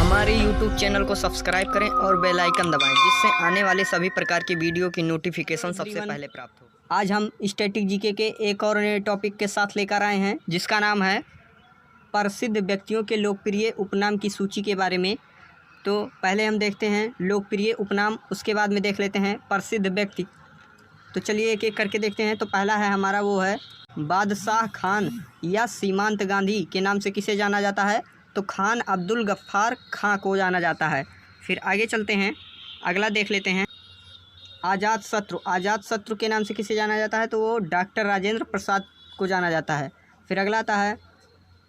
हमारे YouTube channel को subscribe करें और बेल आइकन दबाएं, जिससे आने वाले सभी प्रकार की वीडियो की नोटिफिकेशन सबसे पहले प्राप्त हो। आज हम स्टैटिक जीके के एक और नए टॉपिक के साथ लेकर आए हैं, जिसका नाम है प्रसिद्ध व्यक्तियों के लोकप्रिय उपनाम की सूची के बारे में। तो पहले हम देखते हैं लोकप्रिय उपनाम, उसके बाद में देख लेते हैं प्रसिद्ध व्यक्ति। तो चलिए एक एक करके देखते हैं। तो पहला है हमारा वो है बादशाह खान या सीमांत गांधी के नाम से किसे जाना जाता है? तो खान अब्दुल गफ्फार खां को जाना जाता है। फिर आगे चलते हैं, अगला देख लेते हैं आज़ाद शत्रु। आज़ाद शत्रु के नाम से किसे जाना जाता है? तो वो डॉक्टर राजेंद्र प्रसाद को जाना जाता है। फिर अगला आता है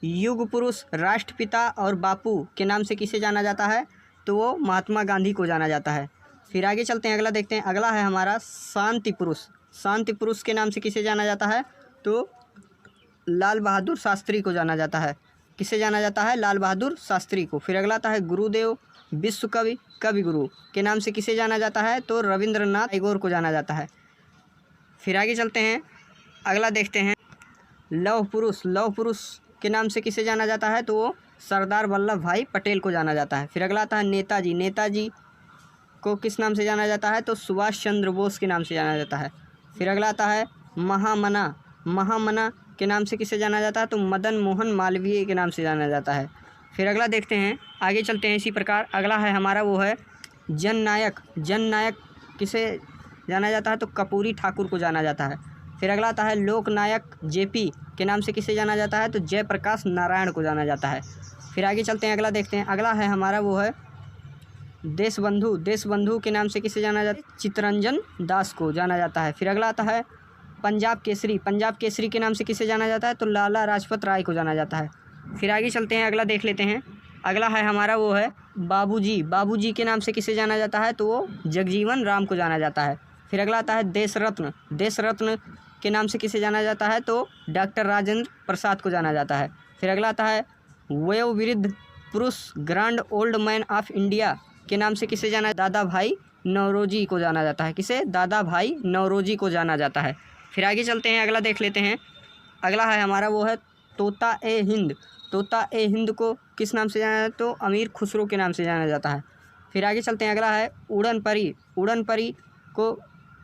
युग पुरुष राष्ट्रपिता और बापू के नाम से किसे जाना जाता है? तो वो महात्मा गांधी को जाना जाता है। फिर आगे चलते हैं, अगला देखते हैं। अगला है हमारा शांति पुरुष। शांति पुरुष के नाम से किसे जाना जाता है? तो लाल बहादुर शास्त्री को जाना जाता है। किसे जाना जाता है? लाल बहादुर शास्त्री को। फिर अगला आता है गुरुदेव विश्व कवि कवि गुरु के नाम से किसे जाना जाता है? तो रविंद्रनाथ टैगोर को जाना जाता है। फिर आगे चलते हैं, अगला देखते हैं लौह पुरुष। लौह पुरुष के नाम से किसे जाना जाता है? तो वो सरदार वल्लभ भाई पटेल को जाना जाता है। फिर अगला आता है नेताजी। नेताजी को किस नाम से जाना जाता है? तो सुभाष चंद्र बोस के नाम से जाना जाता है। फिर अगला आता है महामना। महामना के नाम से किसे जाना जाता है? तो मदन मोहन मालवीय के नाम से जाना जाता है। फिर अगला देखते हैं, आगे चलते हैं इसी प्रकार। अगला है हमारा वो है जननायक। जननायक किसे जाना जाता है? तो कर्पूरी ठाकुर को जाना जाता है। फिर अगला आता है लोकनायक जेपी के नाम से किसे जाना जाता है? तो जयप्रकाश नारायण को जाना जाता है। फिर आगे चलते हैं, अगला देखते हैं। अगला है हमारा वो है देशबंधु। देशबंधु के नाम से किसे जाना जाता है? चित्तरंजन दास को जाना जाता है। फिर अगला आता है पंजाब केसरी। पंजाब केसरी के नाम से किसे जाना जाता है? तो लाला लाजपत राय को जाना जाता है। फिर आगे चलते हैं, अगला देख लेते हैं। अगला है हमारा वो है बाबूजी। बाबूजी के नाम से किसे जाना जाता है? तो वो जगजीवन राम को जाना जाता है। फिर अगला आता है देश रत्न। देश रत्न के नाम से किसे जाना जाता है? तो डॉक्टर राजेंद्र प्रसाद को जाना जाता है। फिर अगला आता है वयोवृद्ध पुरुष grand old man of India के नाम से किसे जाना? दादा भाई नौरोजी को जाना जाता है। किसे? दादा भाई नौरोजी को जाना जाता है। फिर आगे चलते हैं, अगला देख लेते हैं। अगला है हमारा वो है तोता ए हिंद। तोता ए हिंद को किस नाम से जाना जाता है? तो अमीर खुसरो के नाम से जाना जाता है। फिर आगे चलते हैं, अगला है उड़न परी। उड़न परी को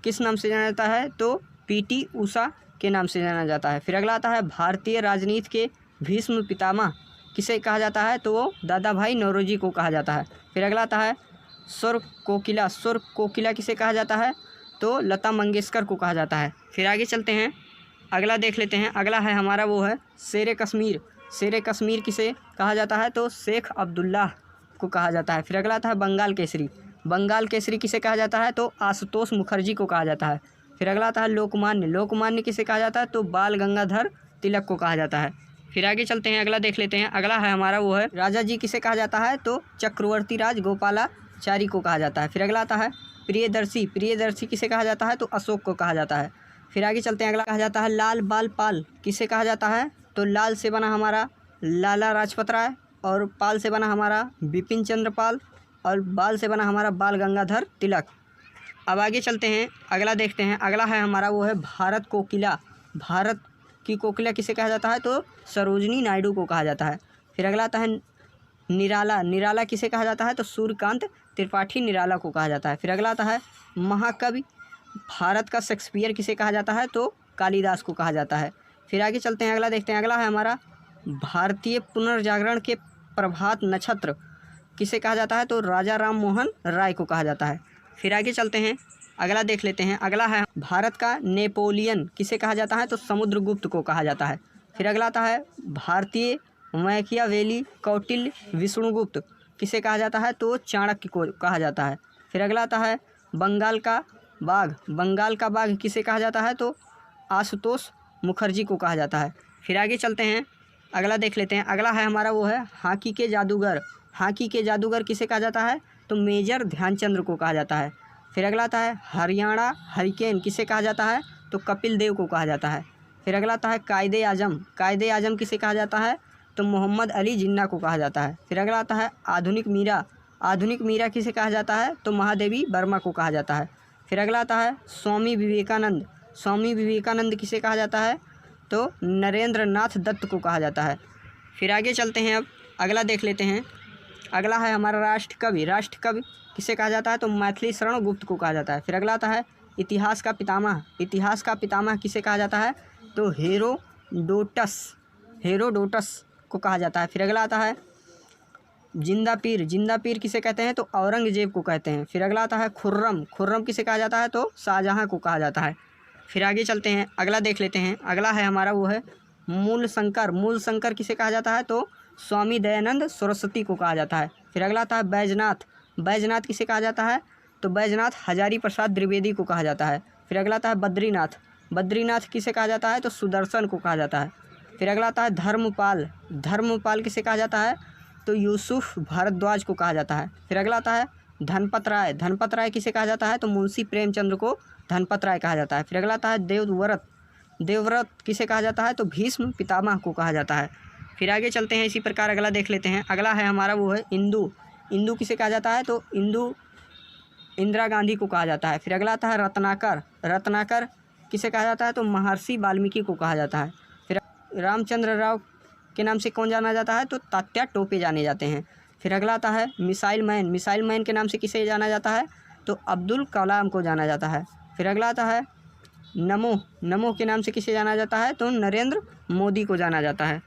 किस नाम से जाना जाता है? तो पीटी उषा के नाम से जाना जाता है। फिर अगला आता है भारतीय राजनीति के भीष्म पितामह किसे कहा जाता है? तो वो दादा भाई नौरोजी को कहा जाता है। फिर अगला आता है स्वर कोकिला। स्वर कोकिला किसे कहा जाता है? तो लता मंगेशकर को कहा जाता है। फिर आगे चलते हैं, अगला देख लेते हैं। अगला है हमारा वो है शेर कश्मीर। शेर कश्मीर किसे कहा जाता है? तो शेख अब्दुल्लाह को कहा जाता है। फिर अगला आता है बंगाल केसरी। बंगाल केसरी किसे कहा जाता है? तो आशुतोष मुखर्जी को कहा जाता है। फिर अगला आता है लोकमान्य। लोकमान्य किसे कहा जाता है? तो बाल गंगाधर तिलक को कहा जाता है। फिर आगे चलते हैं, अगला देख लेते हैं। अगला है हमारा वो है राजा जी किसे कहा जाता है? तो चक्रवर्ती राज गोपालाचारी को कहा जाता है। फिर अगला आता है प्रियदर्शी। प्रियदर्शी किसे कहा जाता है? तो अशोक को कहा जाता है। फिर आगे चलते हैं, अगला कहा जाता है लाल बाल पाल किसे कहा जाता है? तो लाल से बना हमारा लाला लाजपत राय, और पाल से बना हमारा बिपिन चंद्र पाल, और बाल से बना हमारा बाल गंगाधर तिलक। अब आगे चलते हैं, अगला देखते हैं। अगला है हमारा वो है भारत कोकिला। भारत की कोकिला किसे कहा जाता है? तो सरोजनी नायडू को कहा जाता है। फिर अगला आता है निराला। निराला किसे कहा जाता है? तो सूर्यकांत त्रिपाठी निराला को कहा जाता है। फिर अगला आता है महाकवि। भारत का शेक्सपियर किसे कहा जाता है? तो कालिदास को कहा जाता है। फिर आगे चलते हैं, अगला देखते हैं। अगला है हमारा भारतीय पुनर्जागरण के प्रभात नक्षत्र किसे कहा जाता है? तो राजा राम मोहन राय को कहा जाता है। फिर आगे चलते हैं, अगला देख लेते हैं। अगला है भारत का नेपोलियन किसे कहा जाता है? तो समुद्रगुप्त को कहा जाता है। फिर अगला आता है भारतीय मैकियावेली कौटिल्य विष्णुगुप्त किसे कहा जाता है? तो चाणक्य को कहा जाता है। फिर अगला आता है बंगाल का बाघ। बंगाल का बाघ किसे कहा जाता है? तो आशुतोष मुखर्जी को कहा जाता है। फिर आगे चलते हैं, अगला देख लेते हैं। अगला है हमारा वो है हॉकी के जादूगर। हॉकी के जादूगर किसे कहा जाता है? तो मेजर ध्यानचंद्र को कहा जाता है। फिर अगला आता है हरियाणा हरिकेन किसे कहा जाता है? तो कपिल देव को कहा जाता है। फिर अगला आता है कायदे आजम। कायदे आजम किसे कहा जाता है? तो मोहम्मद अली जिन्ना को कहा जाता है। फिर अगला आता है आधुनिक मीरा। आधुनिक मीरा किसे कहा जाता है? तो महादेवी वर्मा को कहा जाता है। फिर अगला आता है स्वामी विवेकानंद। स्वामी विवेकानंद किसे कहा जाता है? तो नरेंद्र नाथ दत्त को कहा जाता है। फिर आगे चलते हैं, अब अगला देख लेते हैं। अगला है हमारा राष्ट्र कवि। राष्ट्र कवि किसे कहा जाता है? तो मैथिली शरण गुप्त को कहा जाता है। फिर अगला आता है इतिहास का पितामह। इतिहास का पितामह किसे कहा जाता है? तो हेरोडोटस को कहा जाता है। फिर अगला आता है जिंदा पीर। जिंदा पीर किसे कहते हैं? तो औरंगजेब को कहते हैं। फिर अगला आता है खुर्रम। खुर्रम किसे कहा जाता है? तो शाहजहाँ को कहा जाता है। फिर आगे चलते हैं, अगला देख लेते हैं। अगला है हमारा वो है मूल शंकर। मूल शंकर किसे कहा जाता है? तो स्वामी दयानंद सरस्वती को कहा जाता है। फिर अगला आता है बैजनाथ। बैजनाथ किसे कहा जाता है? तो बैजनाथ हजारी प्रसाद द्विवेदी को कहा जाता है। फिर अगला आता है बद्रीनाथ। बद्रीनाथ किसे कहा जाता है? तो सुदर्शन को कहा जाता है। फिर अगला आता है धर्मपाल। धर्मपाल किसे कहा जाता है? तो यूसुफ भारद्वाज को कहा जाता है। फिर अगला आता है धनपत राय। धनपत राय किसे कहा जाता है? तो मुंशी प्रेमचंद्र को धनपत राय कहा जाता है। फिर अगला आता है देवव्रत। देवव्रत किसे कहा जाता है? तो भीष्म पितामह को कहा जाता है। फिर आगे चलते हैं, इसी प्रकार अगला देख लेते हैं। अगला है हमारा वो है इंदु। इंदु किसे कहा जाता है? तो इंदु इंदिरा गांधी को कहा जाता है। फिर अगला आता है रत्नाकर। रत्नाकर किसे कहा जाता है? तो महर्षि वाल्मीकि को कहा जाता है। फिर रामचंद्र राव के नाम से कौन जाना जाता है? तो तात्या टोपे जाने जाते हैं। फिर अगला आता है मिसाइल मैन। मिसाइल मैन के नाम से किसे जाना जाता है? तो अब्दुल कलाम को जाना जाता है। फिर अगला आता है नमो। नमो के नाम से किसे जाना जाता है? तो नरेंद्र मोदी को जाना जाता है।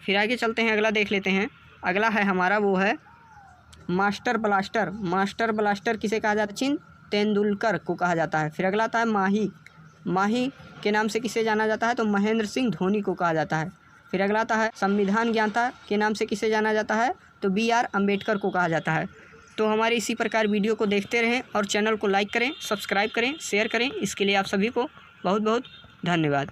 फिर आगे चलते हैं, अगला देख लेते हैं। अगला है हमारा वो है मास्टर ब्लास्टर। मास्टर ब्लास्टर किसे कहा जाता है? सचिन तेंदुलकर को कहा जाता है। फिर अगला आता है माही। माही के नाम से किसे जाना जाता है? तो महेंद्र सिंह धोनी को कहा जाता है। फिर अगला आता है संविधान ज्ञाता के नाम से किसे जाना जाता है? तो BR अम्बेडकर को कहा जाता है। तो हमारे इसी प्रकार वीडियो को देखते रहें और चैनल को लाइक करें, सब्सक्राइब करें, शेयर करें। इसके लिए आप सभी को बहुत बहुत धन्यवाद।